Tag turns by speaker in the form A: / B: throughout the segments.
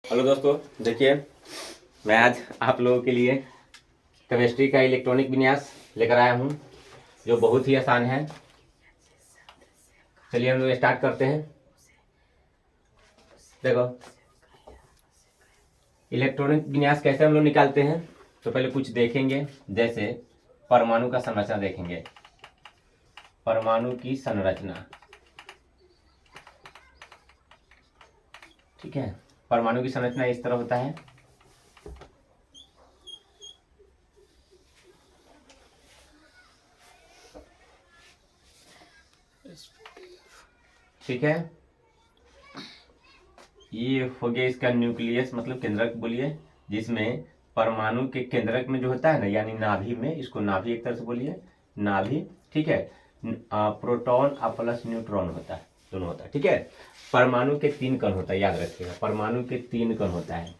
A: Hello दोस्तों, देखिए मैं आज आप लोगों के लिए केमिस्ट्री का इलेक्ट्रॉनिक विन्यास लेकर आया हूं जो बहुत ही आसान है। चलिए हम लोग स्टार्ट करते हैं। देखो इलेक्ट्रॉनिक विन्यास कैसे हम लोग निकालते हैं, तो पहले कुछ देखेंगे। जैसे परमाणु का संरचना देखेंगे, परमाणु की संरचना। ठीक है, परमाणु की संरचना इस तरह होता है। ठीक है, ये हो गया इसका न्यूक्लियस, मतलब केंद्रक बोलिए, जिसमें परमाणु के केंद्रक में जो होता है ना, यानी नाभि में, इसको नाभि एक तरह से बोलिए, नाभि। ठीक है, प्रोटॉन और प्लस न्यूट्रॉन होता है, दोनों होता है। ठीक है, परमाणु के 3 कण होता है, याद रखिएगा, परमाणु के 3 कण होता है।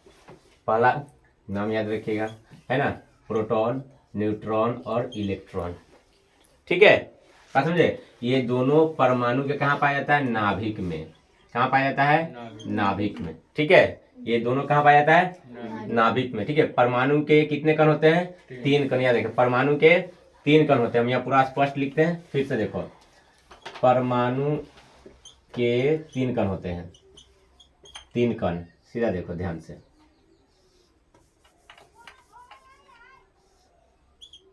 A: पहला नाम याद रखिएगा, है ना, प्रोटॉन, न्यूट्रॉन और इलेक्ट्रॉन। ठीक है, बात समझे। ये दोनों परमाणु के कहाँ पाया जाता है? नाभिक में। कहाँ पाया जाता है? नाभिक में। ठीक है, ये दोनों कहाँ पाया जाता है? नाभिक में। ठीक है, परमाणु के कितने कण होते हैं? 3 कण। याद रखें, परमाणु के 3 कण होते हैं। हम यहाँ पूरा स्पष्ट लिखते हैं, फिर से देखो, परमाणु के 3 कण होते हैं, 3 कण। सीधा देखो ध्यान से,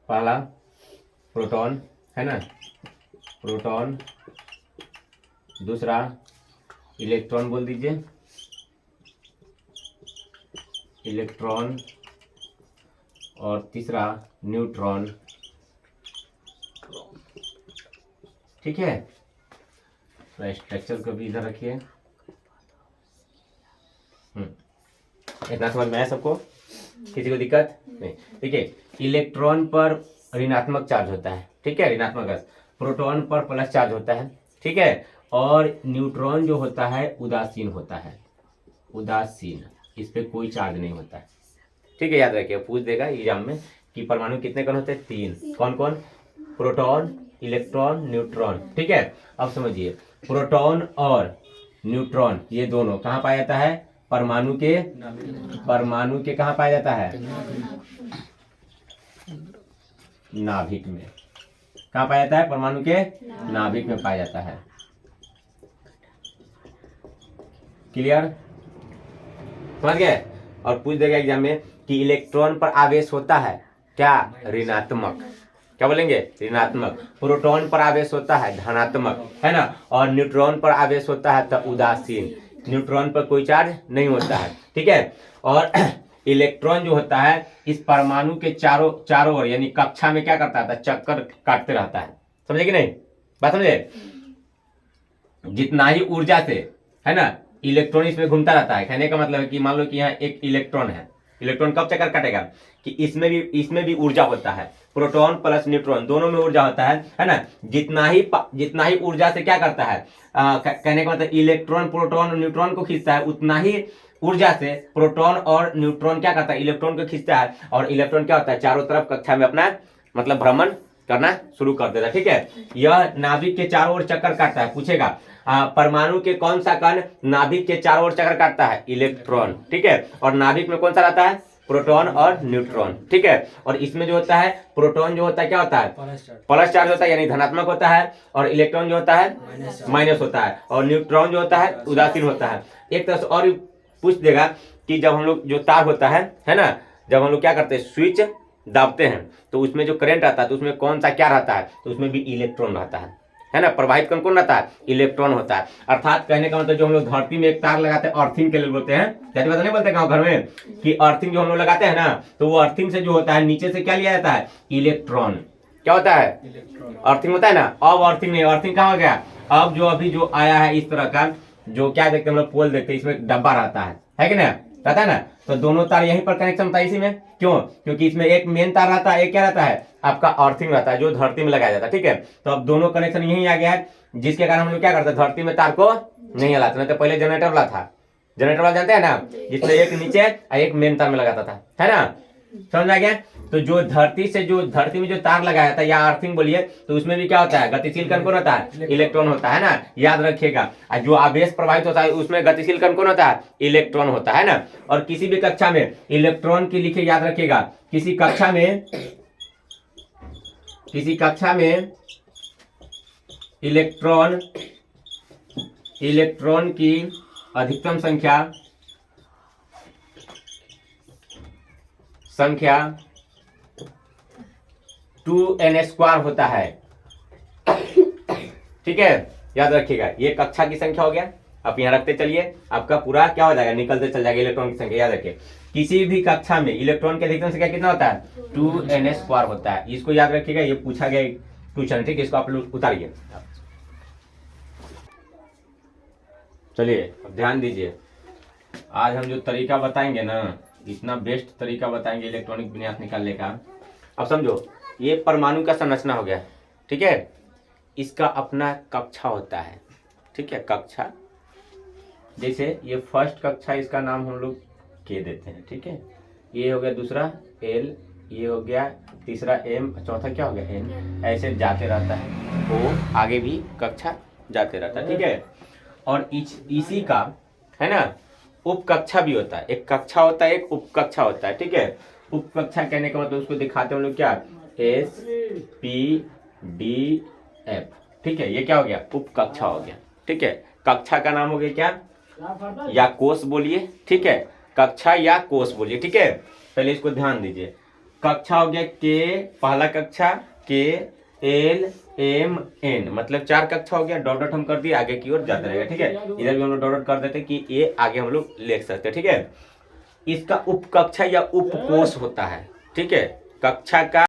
A: पहला प्रोटॉन, है ना, प्रोटॉन। दूसरा इलेक्ट्रॉन बोल दीजिए, इलेक्ट्रॉन। और तीसरा न्यूट्रॉन। ठीक है, स्ट्रक्चर को भी इधर रखिए। इतना समझ में आया सबको? किसी को दिक्कत नहीं? ठीक है, इलेक्ट्रॉन पर ऋणात्मक चार्ज होता है। ठीक है, ऋणात्मक, प्रोटॉन पर प्लस चार्ज होता है। ठीक है, और न्यूट्रॉन जो होता है उदासीन होता है, उदासीन, इस पे कोई चार्ज नहीं होता है। ठीक है, याद रखिए, पूछ देगा एग्जाम में कि परमाणु कितने कण होते हैं? 3। कौन कौन? Proton, electron, neutron. ठीक है, अब समझिए, प्रोटॉन और न्यूट्रॉन ये दोनों कहाँ पाया जाता है? परमाणु के, परमाणु के कहाँ पाया जाता है? नाभिक में। कहाँ पाया जाता है? परमाणु के नाभिक में पाया जाता है। क्लियर? समझ गए? और पूछ देगा एग्जाम में कि इलेक्ट्रॉन पर आवेश होता है क्या? ऋणात्मक। क्या बोलेंगे? ऋणात्मक। प्रोटॉन पर आवेश होता है धनात्मक, है ना, और न्यूट्रॉन पर आवेश होता है तो उदासीन। न्यूट्रॉन पर कोई चार्ज नहीं होता है। ठीक है, और इलेक्ट्रॉन जो होता है इस परमाणु के चारों ओर, यानी कक्षा में क्या करता है? चक्कर काटते रहता है। समझे कि नहीं? बात समझे? जितना ही ऊर्जा से, है ना, इलेक्ट्रॉन इसमें घूमता रहता है। कहने का मतलब है कि मान लो कि यहाँ एक इलेक्ट्रॉन है, इलेक्ट्रॉन कब चक्कर काटेगा? कि इसमें भी ऊर्जा होता है, प्रोटॉन प्लस न्यूट्रॉन दोनों में ऊर्जा होता है ना। जितना ही ऊर्जा से क्या करता है, कहने का मतलब इलेक्ट्रॉन प्रोटॉन और न्यूट्रॉन को खींचता है, उतना ही ऊर्जा से प्रोटॉन और न्यूट्रॉन क्या करता है? इलेक्ट्रॉन को खींचता है, और इलेक्ट्रॉन क्या होता है? चारों तरफ कक्षा में अपना मतलब भ्रमण करना शुरू कर देता है। ठीक है, यह नाभिक के चारों ओर चक्कर काटता है। पूछेगा परमाणु के कौन सा कण नाभिक के चारों ओर चक्कर काटता है? इलेक्ट्रॉन। ठीक है, और नाभिक में कौन सा रहता है? प्रोटॉन और न्यूट्रॉन। ठीक है, और इसमें जो होता है, प्रोटॉन जो होता है क्या होता है? प्लस चार्ज होता है, यानी धनात्मक होता है, और इलेक्ट्रॉन जो होता है माइनस होता है, और न्यूट्रॉन जो होता है उदासीन होता है। एक तरह से और पूछ देगा कि जब हम लोग जो तार होता है ना, जब हम लोग क्या करते हैं? स्विच दाबते हैं तो उसमें जो करंट आता है तो उसमें कौन सा क्या रहता है? तो उसमें भी इलेक्ट्रॉन रहता है ना। प्रवाहित कण कौन रहता है? इलेक्ट्रॉन होता है। अर्थात कहने का मतलब जो हम लोग धरती में एक तार लगाते हैं, अर्थिंग के लिए बोलते हैं, कहते नहीं बोलते गाँव घर में कि अर्थिंग जो हम लोग लगाते हैं ना, तो वो अर्थिंग से जो होता है नीचे से क्या लिया जाता है? इलेक्ट्रॉन। क्या होता है? अर्थिंग होता है ना। अब अर्थिंग नहीं, अर्थिंग कहाँ हो गया? अब जो अभी जो आया है इस तरह का, जो क्या देखते हैं हम लोग, पोल देखते हैं, इसमें डब्बा रहता है कि ना, रहता है ना। तो दोनों तार यहीं पर कनेक्शन होता है इसी में। क्यों? क्योंकि इसमें एक मेन तार रहता है, एक क्या रहता है? आपका अर्थिंग रहता है, जो धरती में लगाया जाता है। ठीक है, तो अब दोनों कनेक्शन यहीं आ गया है, जिसके कारण हम लोग क्या करते हैं? धरती में तार को नहीं हिलाते। नहीं तो पहले जनरेटर वाला था, जनरेटर वाला जानते हैं ना, जिसमें एक नीचे और एक मेन तार में लगाता था, है ना। समझ आ गया। तो जो धरती में जो तार लगाया था या अर्थिंग बोलिए, तो उसमें भी क्या होता है, गतिशील कण कौन होता है, इलेक्ट्रॉन होता है ना, याद रखिएगा। और जो आवेश प्रवाहित होता है उसमें गतिशील कण कौन होता है, इलेक्ट्रॉन होता है ना। और किसी भी कक्षा में इलेक्ट्रॉन की लिखे, याद रखिएगा, किसी कक्षा में इलेक्ट्रॉन की अधिकतम संख्या 2n² होता है। ठीक है, याद रखिएगा, ये कक्षा की संख्या हो गया। आप यहाँ रखते चलिए, आपका पूरा क्या हो जाएगा, निकलते चल जाएगा इलेक्ट्रॉन की संख्या। याद रखिए, किसी भी कक्षा में इलेक्ट्रॉन की अधिकतम संख्या कितना होता है, 2n² होता है। इसको याद रखिएगा, ये पूछा गया क्वेश्चन। ठीक है, इसको आप लोग उतारिए। चलिए अब ध्यान दीजिए, आज हम जो तरीका बताएंगे ना, इतना बेस्ट तरीका बताएंगे इलेक्ट्रॉनिक विन्यास निकालने का। अब समझो, ये परमाणु का संरचना हो गया। ठीक है, इसका अपना कक्षा होता है। ठीक है, कक्षा, जैसे ये फर्स्ट कक्षा, इसका नाम हम लोग के देते हैं। ठीक है, ये हो गया दूसरा L, ये हो गया तीसरा M, चौथा क्या हो गया N। ऐसे जाते रहता है, वो आगे भी कक्षा जाते रहता है। ठीक है, और इसी का है ना उपकक्षा भी होता है। एक कक्षा होता है, एक उपकक्षा होता है। ठीक है, उपकक्षा कहने का मतलब उसको दिखाते हैं हम लोग क्या, S P D F। ठीक है, ये क्या हो गया, उपकक्षा हो गया। ठीक है, कक्षा का नाम हो गया क्या, या कोष बोलिए। ठीक है, कक्षा या कोष बोलिए। ठीक है, पहले इसको ध्यान दीजिए। कक्षा हो गया के, पहला कक्षा के L M N, मतलब 4 कक्षा हो गया। डॉट डॉट हम कर दिए, आगे की ओर जाता रहेगा। ठीक है, इधर भी हम लोग डॉट डॉट कर देते कि ये आगे हम लोग लिख सकते हैं। ठीक है, इसका उपकक्षा या उपकोष होता है। ठीक है, कक्षा का